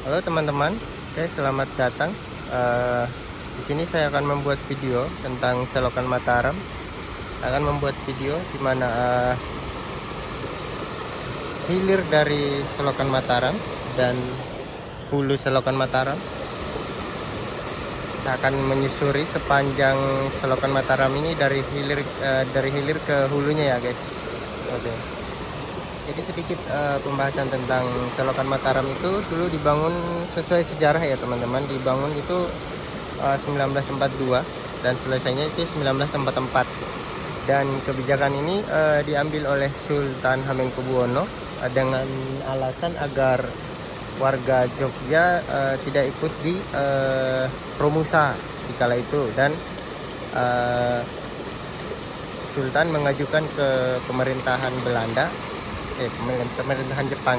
Halo teman-teman, oke selamat datang. Di sini saya akan membuat video tentang selokan Mataram. Akan membuat video di mana hilir dari selokan Mataram dan hulu selokan Mataram. Kita akan menyusuri sepanjang selokan Mataram ini dari hilir ke hulunya ya guys. Oke. Jadi sedikit pembahasan tentang selokan Mataram itu dulu dibangun sesuai sejarah ya teman-teman. Dibangun itu 1942 dan selesainya itu 1944. Dan kebijakan ini diambil oleh Sultan Hamengkubuwono dengan alasan agar warga Jogja tidak ikut di Romusa di kala itu, dan Sultan mengajukan ke pemerintahan Belanda, pemerintahan Jepang,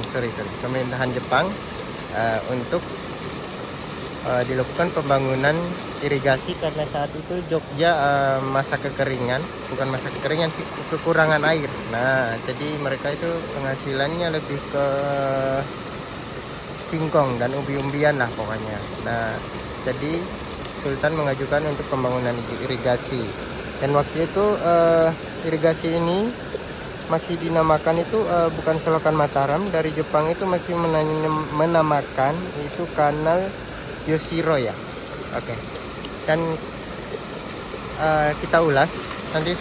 pemerintahan Jepang untuk dilakukan pembangunan irigasi karena saat itu Jogja masa kekeringan, bukan masa kekeringan sih, kekurangan air. Nah, jadi mereka itu penghasilannya lebih ke singkong dan umbi-umbian lah pokoknya. Nah, jadi Sultan mengajukan untuk pembangunan irigasi. Dan waktu itu irigasi ini masih dinamakan itu bukan selokan Mataram. Dari Jepang itu masih menamakan itu kanal Yoshiro ya. Oke. Dan kita ulas nanti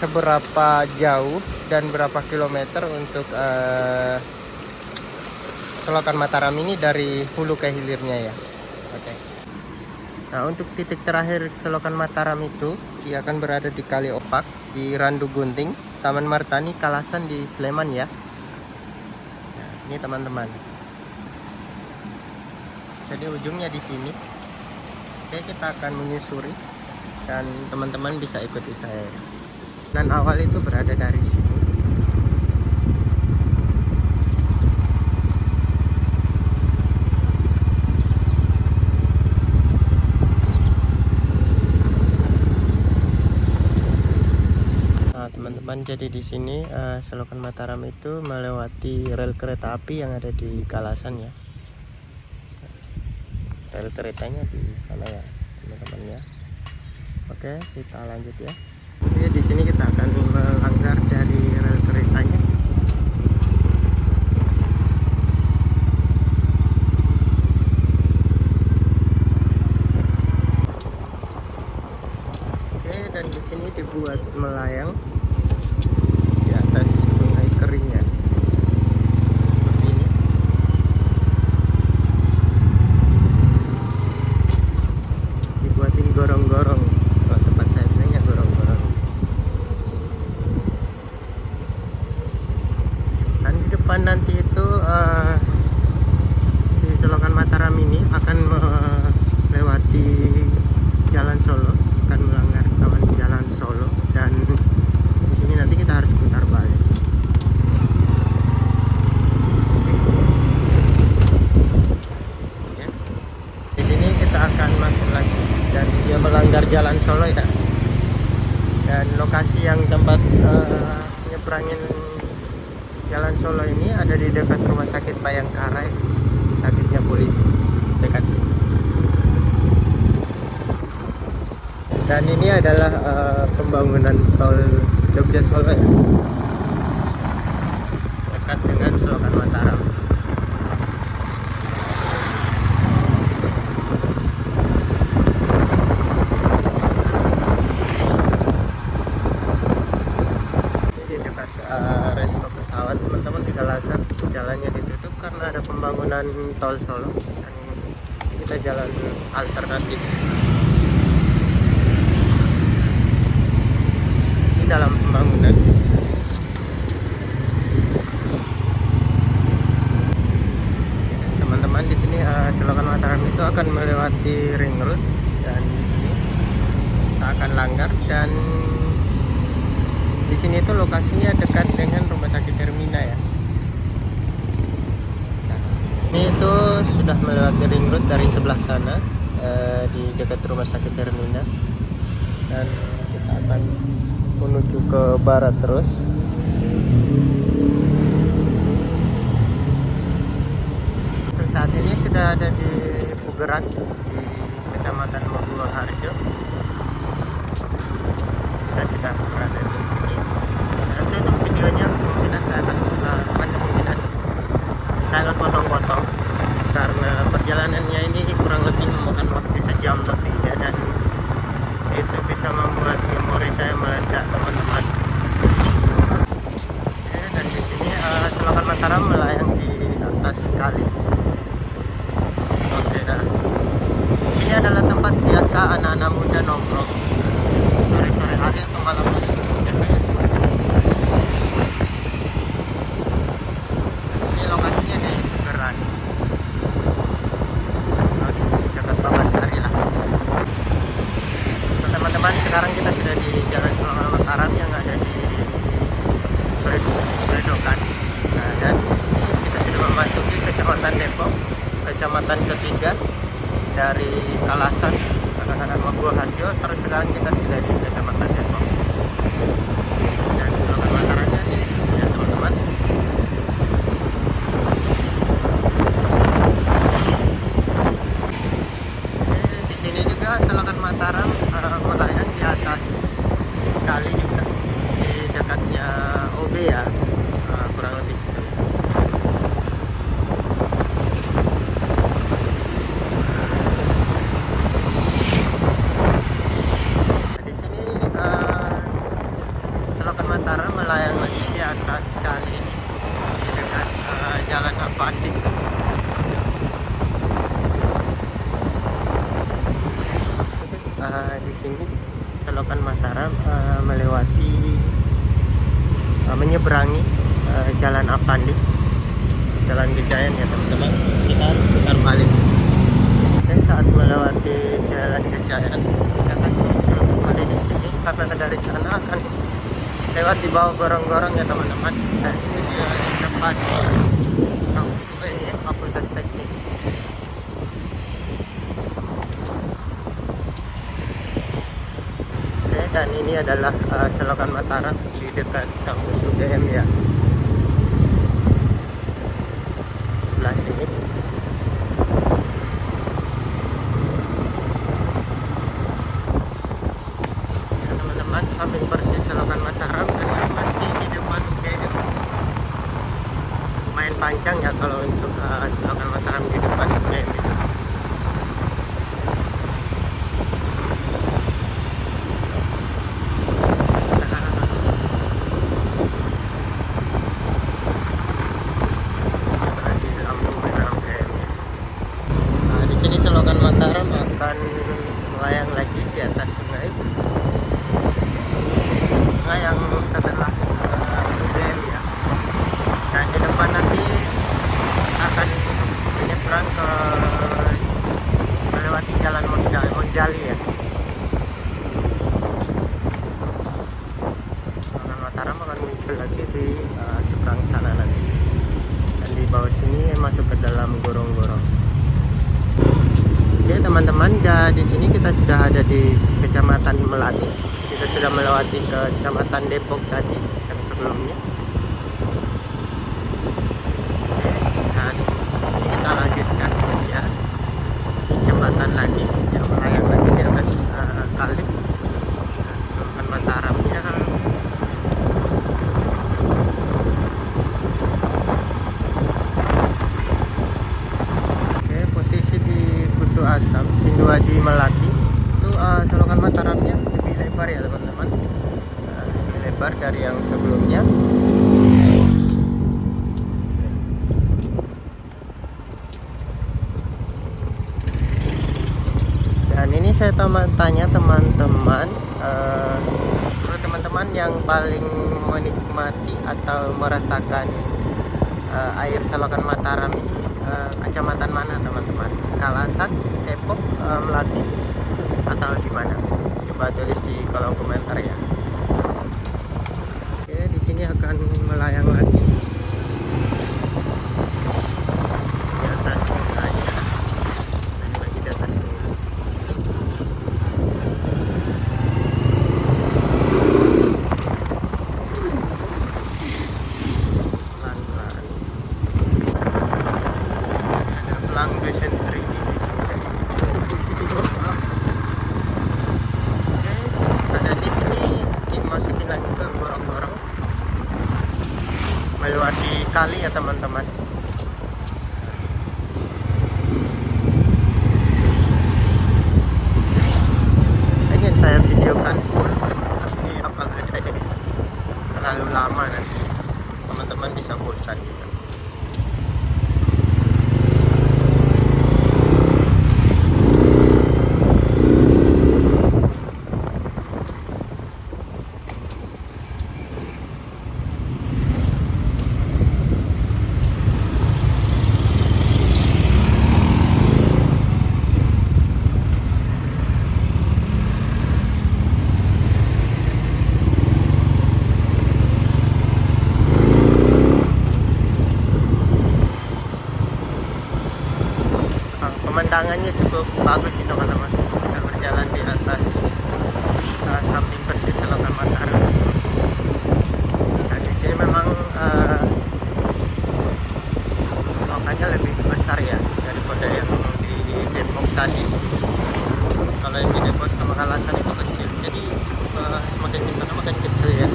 seberapa jauh dan berapa kilometer untuk selokan Mataram ini dari hulu ke hilirnya ya. Oke. Nah, untuk titik terakhir selokan Mataram itu dia akan berada di Kali Opak, di Randu Gunting, Taman Martani, Kalasan di Sleman ya. Nah, ini teman-teman. Jadi ujungnya di sini. Oke, kita akan menyusuri dan teman-teman bisa ikuti saya. Dan awal itu berada dari sini. Teman-teman, jadi di sini selokan Mataram itu melewati rel kereta api yang ada di Kalasan ya. Rel keretanya di sana ya teman-teman ya. Oke, kita lanjut ya. Oke, di sini kita akan melanggar dari rel keretanya. Oke, dan di sini dibuat melayang di atas sungai kering ya. Seperti ini. Dibuatin gorong-gorong. Kalau tempat saya bilangnya gorong-gorong. Dan di depan nanti itu di selokan Mataram ini akan melewati Jalan Solo, akan melanggar kawan Jalan Solo, dan di sini nanti kita harus putar balik. Oke. Di sini kita akan masuk lagi dan dia melanggar Jalan Solo ya. Dan lokasi yang tempat nyebrangin Jalan Solo ini ada di dekat Rumah Sakit Bayangkara, sakitnya polisi dekat sini. Dan ini adalah pembangunan tol Jogja Solo ya, dekat dengan selokan Mataram. Ini dekat resto pesawat teman-teman di Kalasan. Jalannya ditutup karena ada pembangunan tol Solo, dan kita jalan alternatif. Dalam pembangunan. Teman-teman, di sini selokan Mataram itu akan melewati ring road, dan di sini kita akan langgar, dan di sini itu lokasinya dekat dengan Rumah Sakit Hermina ya. Ini itu sudah melewati ring road dari sebelah sana, di dekat Rumah Sakit Hermina, dan kita akan menuju ke barat terus. Saat ini sudah ada di Pugeran di Kecamatan Mojoharjo. Kita sudah berada di sini. Nanti untuk videonya kemungkinan saya akan kemungkinan saya akan potong-potong karena perjalanannya ini kurang lebih memakan waktu sejam lebih ya, dan itu bisa membuat memori saya meledak, teman-teman. Dan di sini Selokan Mataram melayang di atas kali. Oke, nah. Ini adalah tempat biasa anak-anak muda nongkrong sore-sore hari atau malam. Ini lokasinya di Pugeran, dekat Pabansari lah. Nah, teman-teman, sekarang kita sudah di Jalan Selokan Mataram yang ada di Beredokan. Nah, dan ini kita sudah memasuki Kecamatan Depok, kecamatan ketiga dari Kalasan, Mojoharjo. Terus sekarang kita sudah di Kecamatan Depok. Dan Selokan Mataramnya di sini ya, teman-teman. Di sini juga Selokan Mataram melayang di atas kali juga, di dekatnya OB ya, kurang lebih situ. Di sini Selokan Mataram melayang lagi di atas kali ini, di dekat Jalan Avandi. Di sini Selokan Mataram melewati menyeberangi Jalan Avandi, Jalan Gejayan ya, teman-teman. Kita harus putar balik. Dan saat melewati Jalan Gejayan, kita akan muncul kembali di sini karena dari sana akan lewat di bawah gorong-gorong ya, teman-teman. Dan ini dia di depan kampus ini, Fakultas Teknik. Dan ini adalah Selokan Mataram di dekat kampus UGM ya, sebelah sini. Ya, teman-teman, samping persis Selokan Mataram dan masih di depan UGM. Lumayan panjang ya kalau untuk Selokan Mataram di depan UGM itu. Selokan Mataram akan melayang lagi di atas sungai yang setelah UGM ya, dan di depan nanti akan menyeberang ke melewati Jalan Monjali ya. Selokan Mataram akan muncul lagi di seberang sana nanti, dan di bawah sini masuk ke dalam gorong-gorong. Oke, teman-teman, di sini kita sudah ada di Kecamatan Melati. Kita sudah melewati ke Kecamatan Depok tadi yang sebelumnya. Oke, dan kita lanjutkan ya, jembatan lagi yang melayang lagi di atas kali. Selokan Mataramnya Asam Sinduadi Melati itu Selokan Mataramnya lebih lebar ya, teman-teman. Lebih lebar dari yang sebelumnya. Dan ini saya tanya teman-teman, teman-teman yang paling menikmati atau merasakan air Selokan Mataram kecamatan mana, teman-teman? Kalasan, Depok, Melati, atau di mana? Coba tulis di kolom komentar ya. Oke, di sini akan melayang lagi di atas sungai ya. Lagi di atas sungai. Pelan-pelan. Ada Malang Dusun 3D di sini. Oke, ada di sini dimasukin lagi ke gorong-gorong melewati kali ya teman-teman. Ingin saya videokan full, tapi apakah ada terlalu lama nanti teman-teman bisa bosan juga. Pemandangannya cukup bagus sih teman-teman. Kita berjalan di atas samping persis Selokan Mataram. Nah, di sini memang selokannya lebih besar ya daripada yang di Depok tadi. Kalau yang di Depok sama Kalasan itu kecil, jadi semakin ke sana makin kecil ya.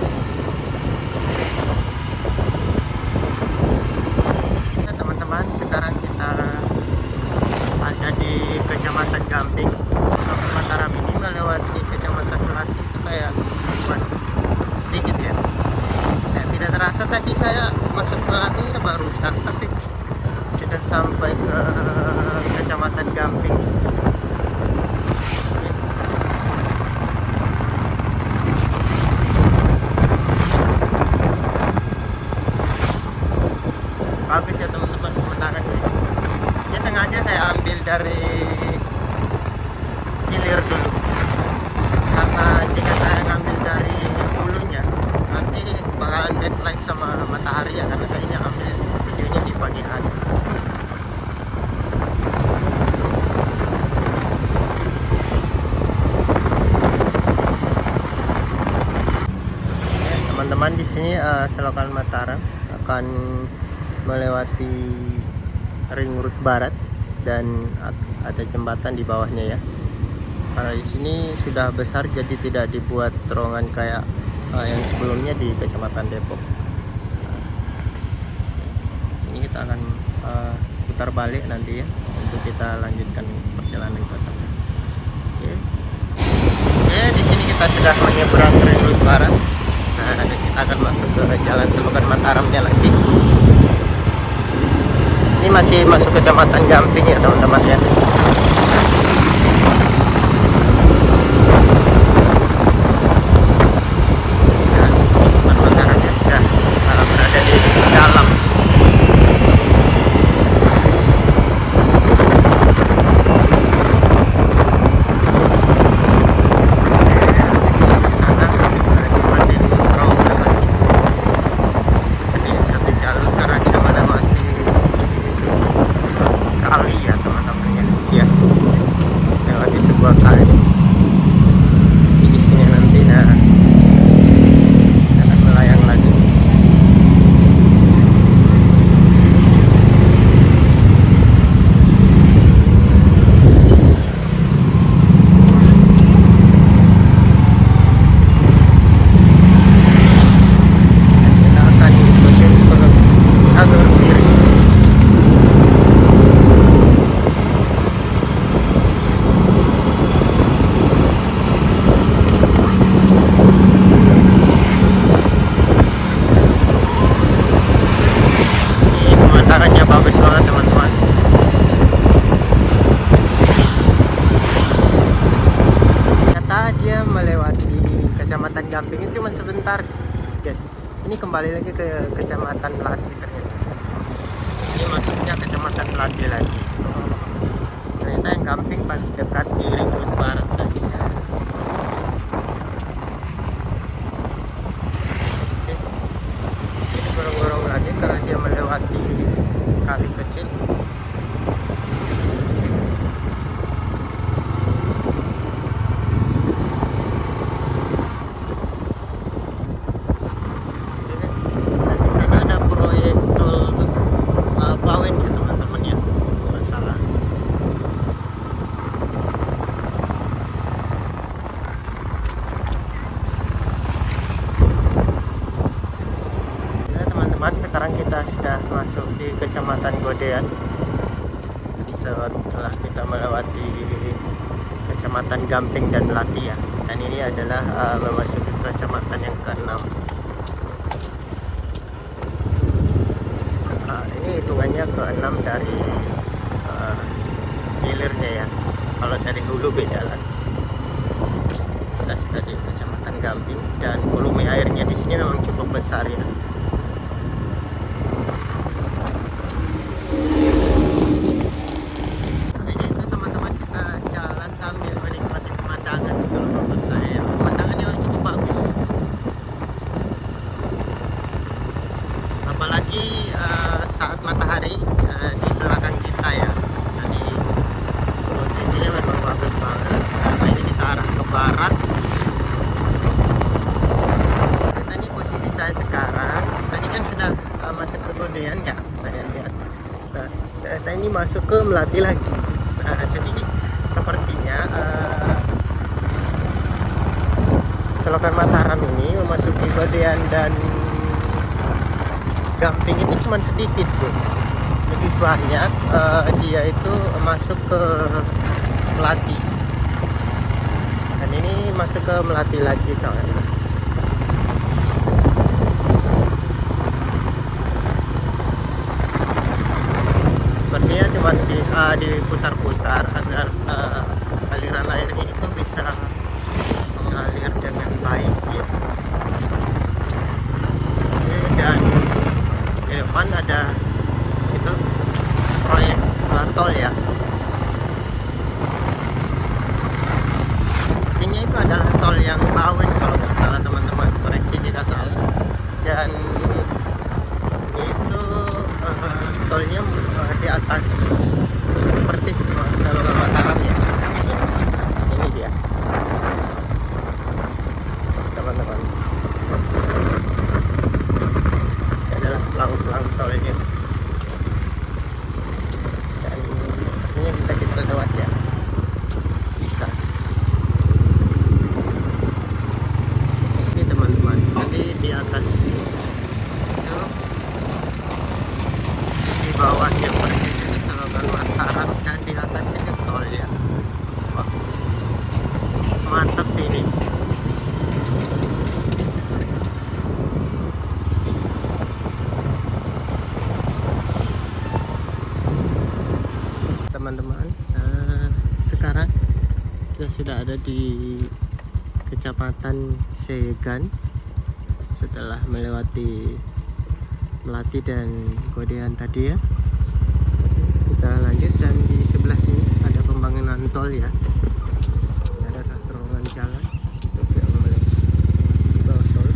Nah, teman-teman, sekarang kita ada di Kecamatan Gamping. Selokan Mataram ini melewati Kecamatan Melati itu kayak sedikit ya. Tidak terasa tadi saya masuk Melati ya barusan, tapi sudah sampai ke Kecamatan Gamping. Bagus ya teman-teman pemandangannya. Ya sengaja saya ambil dari hilir dulu, karena jika saya ngambil dari hulunya nanti bakalan deadline sama matahari ya, karena saya ambil videonya di pagi hari. Teman-teman, di sini Selokan Mataram akan melewati ring road barat dan ada jembatan di bawahnya ya. Karena di sini sudah besar jadi tidak dibuat terowongan kayak yang sebelumnya di Kecamatan Depok. Ini kita akan putar balik nanti ya untuk kita lanjutkan perjalanan ke sana. Oke. Oke, di sini kita sudah menyeberang ring road barat. Nah, kita akan masuk ke jalan Selokan Mataramnya lagi. Ini masih masuk Kecamatan Gamping ya teman-teman ya. Dan Selokan Mataramnya sudah berada di dalam. Kecamatan Gamping itu cuma sebentar guys. Ini kembali lagi ke Kecamatan Melati ternyata. Ini masuknya Kecamatan Melati lagi. Ternyata yang Gamping pas dekat di ring road barat saja. Ini gorong-gorong lagi karena dia melewati kali kecil. Bawen ya teman-teman ya, bukan salah. masuk di Kecamatan Godean setelah kita melewati Kecamatan Gamping dan Melati ya. Dan ini adalah memasuki kecamatan yang ke-6. Ini hitungannya ke-6 dari hilirnya ya. Kalau dari hulu beda lagi. Kita sudah di Kecamatan Gamping dan volume airnya di sini memang cukup besar ya. Apalagi saat matahari di belakang kita ya, jadi posisinya memang bagus banget karena ini kita arah ke barat. Tadi posisi saya sekarang, tadi kan sudah masuk ke Godean ya, saya lihat. Nah, ternyata ini masuk ke Melati lagi. Nah, jadi sepertinya Selokan Mataram ini memasuki Godean dan Gamping itu cuma sedikit guys, lebih banyak dia itu masuk ke Melati, dan ini masuk ke Melati lagi soalnya. Sepertinya cuma diputar-putar agar aliran airnya itu bisa mengalir dengan baik ya. Dan di depan ada itu proyek tol ya. Ini itu adalah tol yang Bawen kalau nggak salah, teman-teman, koreksi jika salah. Dan itu tolnya di atas persis Selokan Mataram ya. Ini dia teman-teman, pelang tol ini, dan sepertinya bisa kita lewat ya, bisa. Ini teman-teman, nanti di atas itu, di bawahnya persis itu Selokan Mataram, dan di atas itu tol ya. Wah, mantap sih ini. Teman-teman, sekarang kita sudah ada di Kecamatan Seyegan setelah melewati Melati dan Godean tadi ya. Kita lanjut, dan di sebelah sini ada pembangunan tol ya, ada terowongan jalan untuk di bawah tol.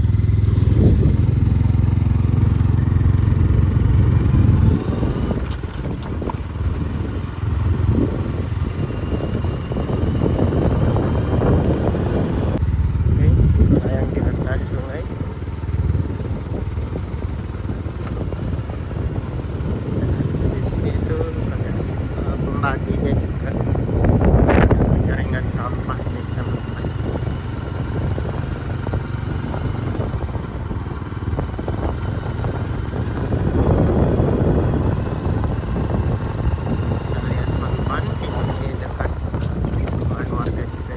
Baginya juga jaringan sampah nih teman-teman. Bisa lihat teman-teman, ini dekat lingkungan warga juga.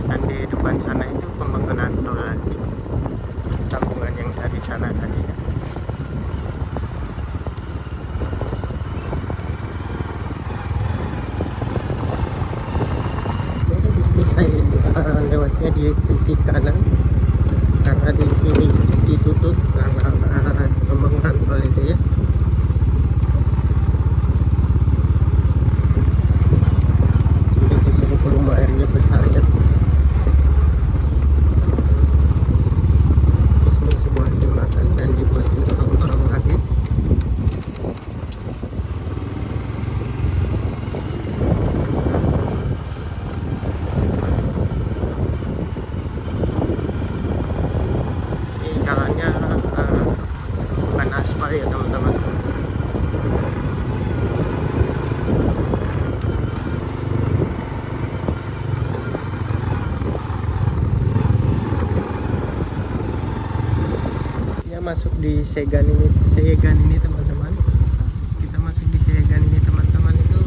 Dan di depan sana itu pembangunan tol lagi, sambungan yang dari sana tadi ya. Lewatnya di sisi kanan karena di kiri ditutup karena pembangunan tol itu ya. Jadi di sini volume airnya besar ya. Di sini sebuah jembatan dan dibuatin orang-orang lagi. Jalannya bukan aspal ya teman-teman, di Segan ini teman-teman. Kita masuk di Segan ini teman-teman. Itu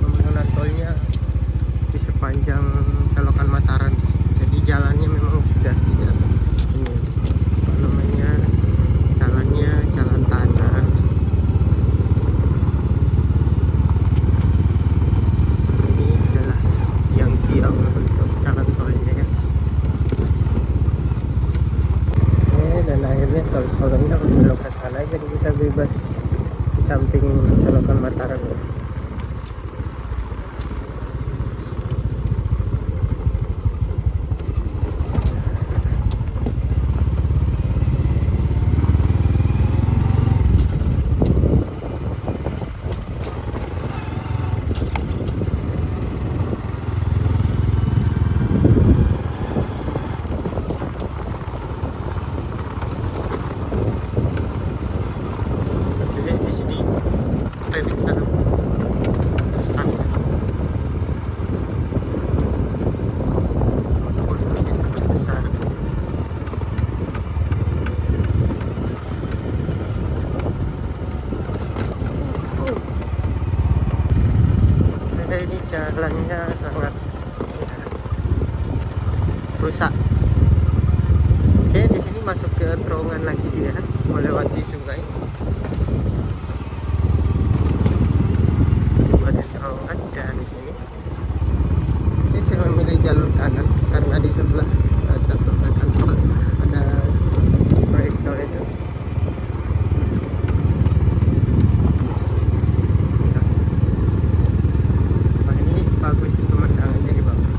pembangunan tolnya di sepanjang Selokan Mataram. Jadi jalannya memang sudah tidak ini apa namanya, jalannya jalan tanah. Ini adalah yang tiang untuk jalan tolnya ya. Dan akhirnya tol Solonya belok ke sana, jadi kita bebas di samping Selokan Mataram ya. Ini jalannya sangat ya, rusak. Oke, di sini masuk ke terowongan lagi dia, melewati sungai. Melewati terowongan dan ini saya memilih jalur kanan karena di sebelah ada perbaikan tol, ada proyek tol itu. Bagus pemandangannya, ini bagus.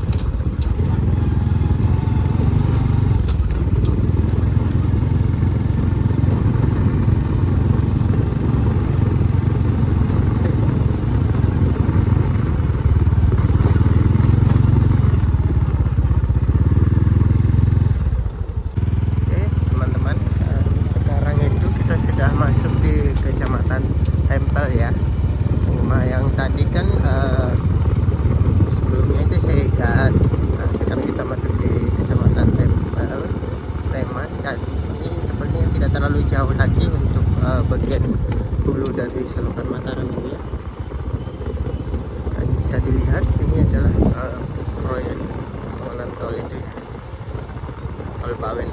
Oke teman-teman, sekarang itu kita sudah masuk di Kecamatan Tempel ya. Rumah yang tadi kan sebelumnya itu Segan. Nah, sekarang kita masuk di Kecamatan Tempel Sleman, dan ini sepertinya tidak terlalu jauh lagi untuk bagian hulu dari Selokan Mataram ini ya. Dan bisa dilihat ini adalah proyek pembangunan tol itu ya, Tol Bawen.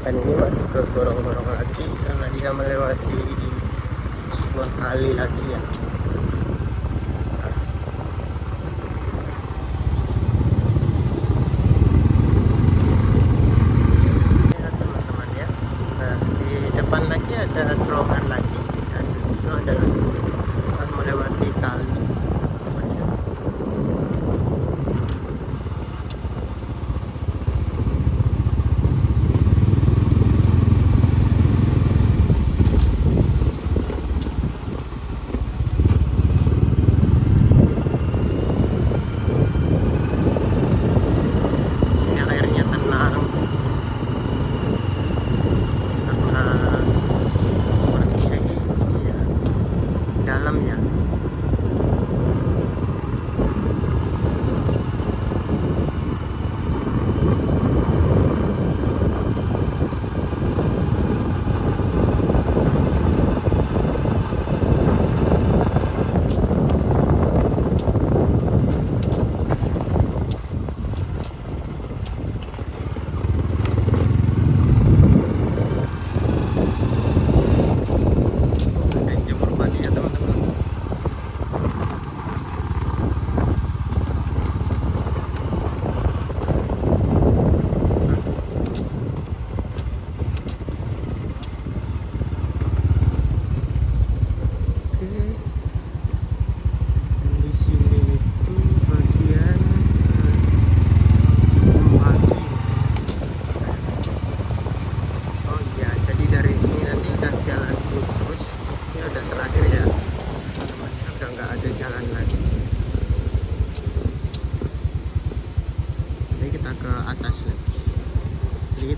Dan ini masuk ke gorong-gorong lagi karena dia melewati sebuah kali lagi ya. Ya teman-teman ya. Nah, di depan lagi ada terowongan lagi, dan itu adalah melewati kali.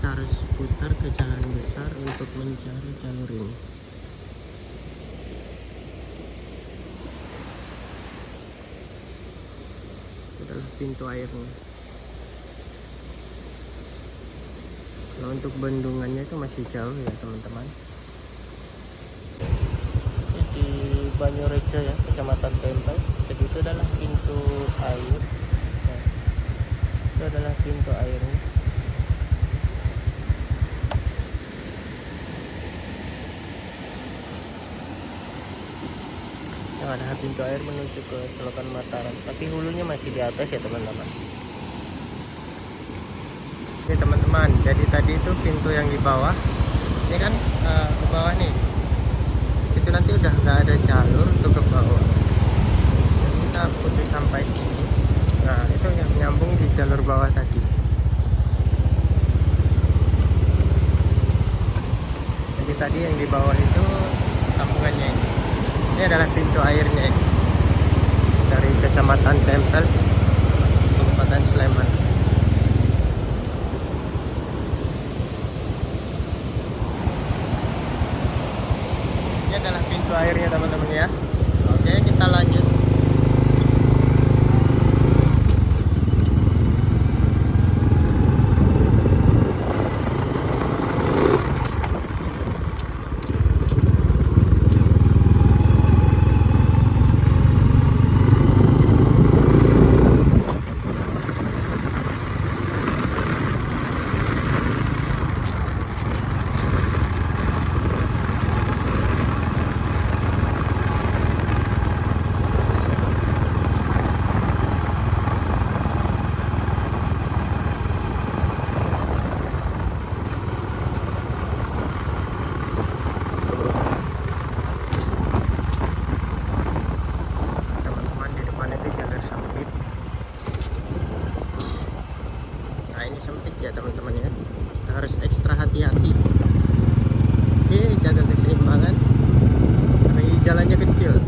kita harus putar ke jalan besar untuk mencari jalur ini. adalah pintu airnya. Nah, untuk bendungannya itu masih jauh ya teman-teman. Ini di Banyorejo ya, Kecamatan Tempel. Jadi itu adalah pintu air. Nah, itu adalah pintu airnya. Yang ada pintu air menuju ke Selokan Mataram, tapi hulunya masih di atas ya teman-teman. Oke teman-teman, jadi tadi itu pintu yang di bawah, ini kan ke bawah nih. Di situ nanti udah nggak ada jalur untuk ke bawah. Jadi kita putus sampai sini. Nah itu yang nyambung di jalur bawah tadi. Jadi tadi yang di bawah itu sambungannya ini. Ini adalah pintu airnya ini. Dari Kecamatan Tempel, Kabupaten Sleman. Ini adalah pintu airnya teman-teman ya. Oke, kita lanjut. Teman-teman ya, kita harus ekstra hati-hati. Oke, jaga keseimbangan karena ini jalannya kecil.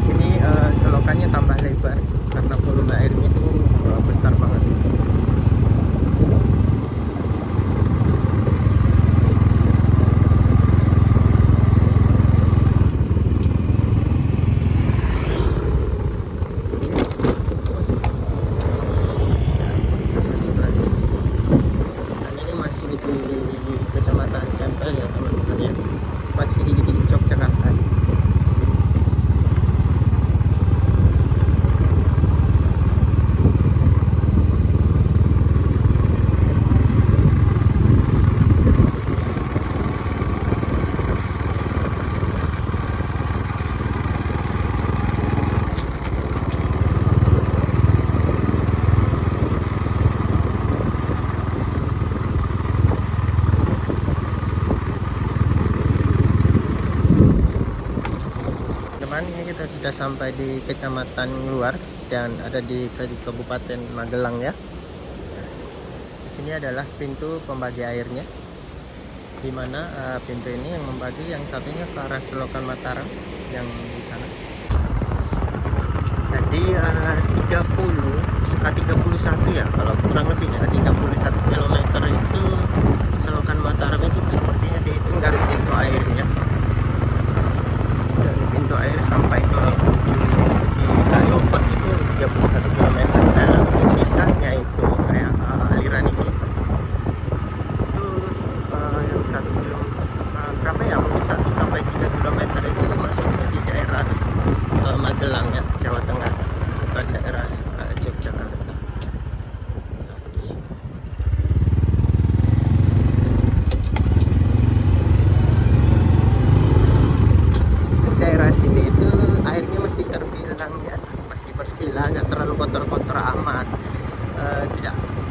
Sini selokannya tambah lebar karena volume airnya itu besar banget di sini. Kecamatan Tempel ya teman-teman ya, masih di Yogyakarta. Ini kita sudah sampai di kecamatan luar dan ada di Kabupaten Magelang ya. Di sini adalah pintu pembagi airnya, di mana pintu ini yang membagi, yang satunya ke arah Selokan Mataram yang di sana. Jadi 31 ya, kalau kurang lebih ya 31 km itu Selokan Mataram itu sepertinya dihitung dari pintu airnya. Pintu air sampai ke ujung di Kaliopet itu 31 km. Nah, untuk sisanya itu kayak aliran ini. Terus yang 1 km berapa ya? Mungkin 1 sampai 3 km itu masuknya di daerah Magelang ya, Jawa Tengah, bukan daerah Yogyakarta. Nggak terlalu kotor-kotor amat,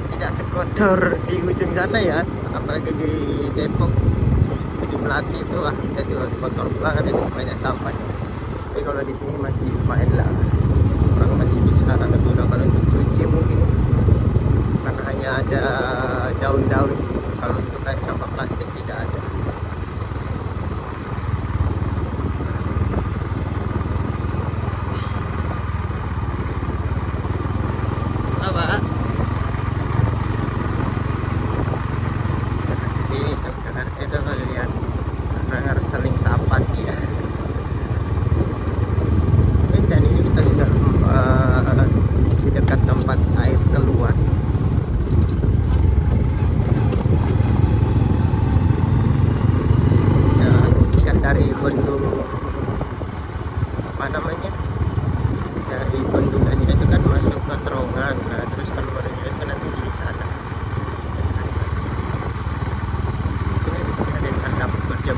tidak sekotor di ujung sana ya, apalagi di Depok, di Melati itu itu kotor banget, itu banyak sampah. Tapi kalau di sini masih lumayan lah, orang masih bisa gunakan untuk cuci mungkin, karena hanya ada daun-daun sih. Kalau untuk kayak sampah plastik tidak ada.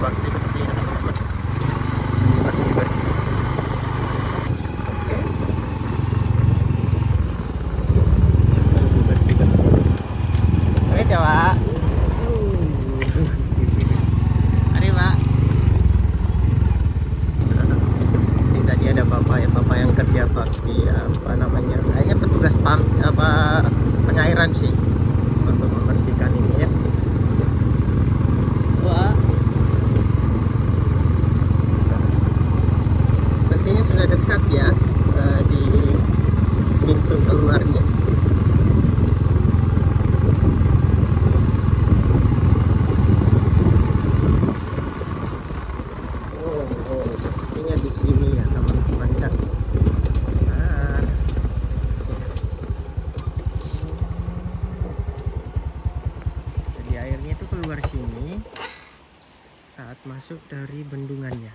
bakti seperti ini teman-teman, bersih-bersih. Oke, bersih-bersih. Oke coba. Mari Pak. Ini tadi ada bapak yang kerja bakti, apa namanya, kayaknya petugas pengairan sih, untuk membersihkan ini ya. Wah, sepertinya sudah dekat ya, di pintu keluarnya. Oh, sepertinya di sini ya teman-teman ya. Nah, jadi airnya itu keluar sini saat masuk dari bendungannya.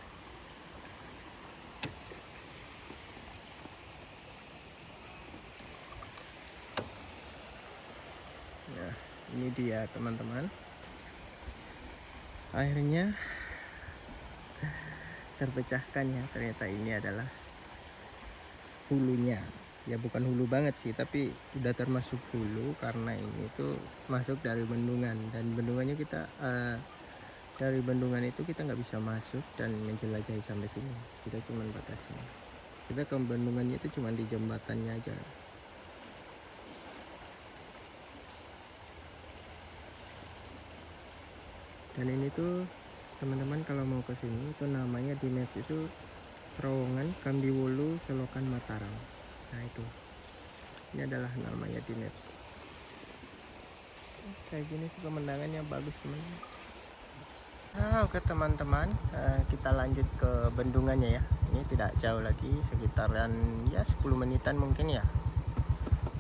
Ya, ini dia teman-teman. Airnya terpecahkan ya, ternyata ini adalah hulunya. Ya bukan hulu banget sih, tapi udah termasuk hulu karena ini tuh masuk dari bendungan, dan bendungannya kita dari bendungan itu kita nggak bisa masuk dan menjelajahi sampai sini. Kita cuma batasi. Kita ke bendungannya itu cuma di jembatannya aja. Dan ini tuh teman-teman kalau mau ke sini itu namanya di Maps itu terowongan Kambiwolu Selokan Mataram. Nah itu, ini adalah namanya di Maps. Kayak gini sih pemandangannya bagus teman-teman. Oke teman-teman, kita lanjut ke bendungannya ya. Ini tidak jauh lagi, sekitaran ya 10 menitan mungkin ya,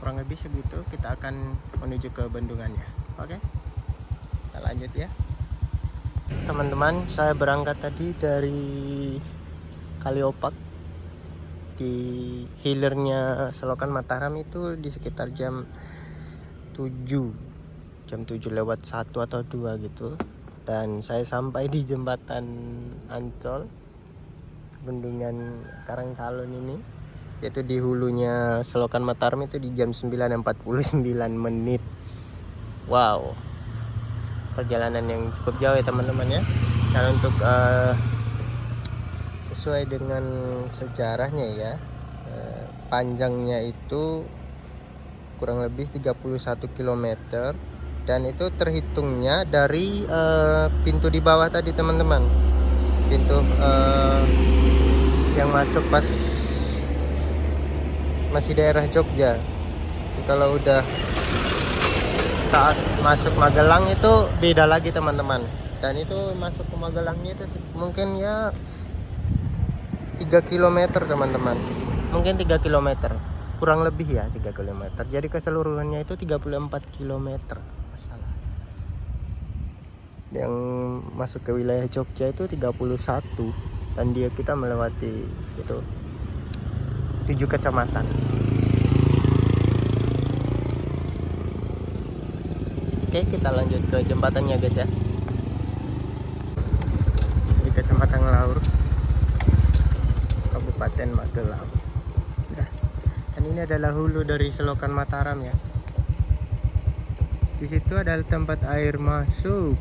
kurang lebih segitu. Kita akan menuju ke bendungannya. Oke, kita lanjut ya teman-teman. Saya berangkat tadi dari Kaliopak. Di hilirnya Selokan Mataram itu di sekitar jam 7 lewat 1 atau 2 gitu. Dan saya sampai di jembatan Ancol, bendungan Karangtalun ini, yaitu di hulunya Selokan Mataram itu di jam 9.49 menit. Wow, perjalanan yang cukup jauh ya teman-teman ya. Dan untuk sesuai dengan sejarahnya ya, panjangnya itu kurang lebih 31 km, dan itu terhitungnya dari pintu di bawah tadi teman-teman, pintu yang masuk pas masih daerah Jogja. Jadi kalau udah saat masuk Magelang itu beda lagi teman-teman. Dan itu masuk ke Magelangnya itu mungkin ya 3 km teman-teman, mungkin 3 km kurang lebih ya, 3 km. Jadi keseluruhannya itu 34 km masalah. Yang masuk ke wilayah Jogja itu 31, dan kita melewati itu 7 kecamatan. Oke, kita lanjut ke jembatannya guys ya. Di Kecamatan Laur, Kabupaten Magelang. Dan ini adalah hulu dari Selokan Mataram ya. Di situ adalah tempat air masuk.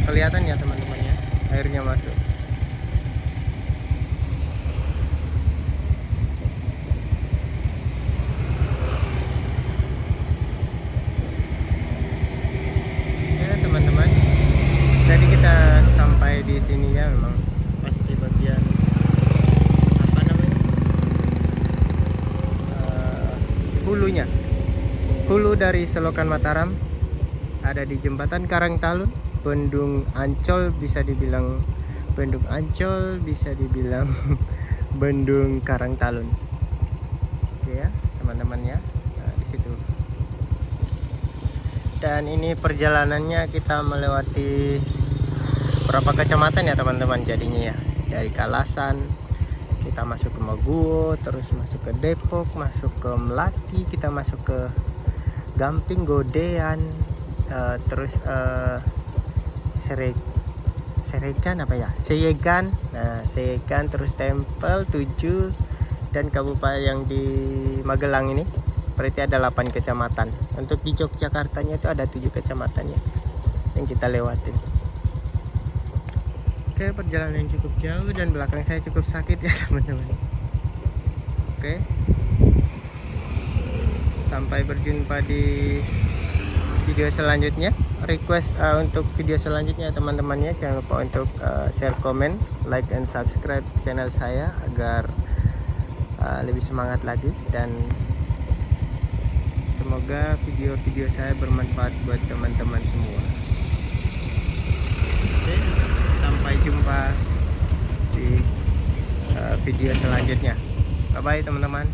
Kelihatan ya teman-teman ya, airnya masuk. Jadi kita sampai di sini ya, memang pasti bagian apa namanya, hulunya, hulu dari Selokan Mataram ada di jembatan Karangtalun, Bendung Ancol, bisa dibilang Bendung Ancol, bisa dibilang Bendung Karangtalun. Oke ya teman-teman ya, nah, di situ. Dan ini perjalanannya kita melewati berapa kecamatan ya teman-teman jadinya ya. Dari Kalasan kita masuk ke Meguwo, terus masuk ke Depok, masuk ke Melati, kita masuk ke Gamping, Godean, terus Seregan apa ya? Seyegan. Nah, Seyegan, terus Tempel 7, dan kabupaten yang di Magelang ini berarti ada 8 kecamatan. Untuk di Yogyakartanya itu ada 7 kecamatannya yang kita lewatin. Oke, perjalanan cukup jauh dan belakang saya cukup sakit ya teman-teman. Oke, sampai berjumpa di video selanjutnya. Request untuk video selanjutnya teman-temannya, jangan lupa untuk share, komen, like, and subscribe channel saya agar lebih semangat lagi, dan semoga video-video saya bermanfaat buat teman-teman semua. Oke, sampai jumpa di video selanjutnya. Bye bye teman-teman.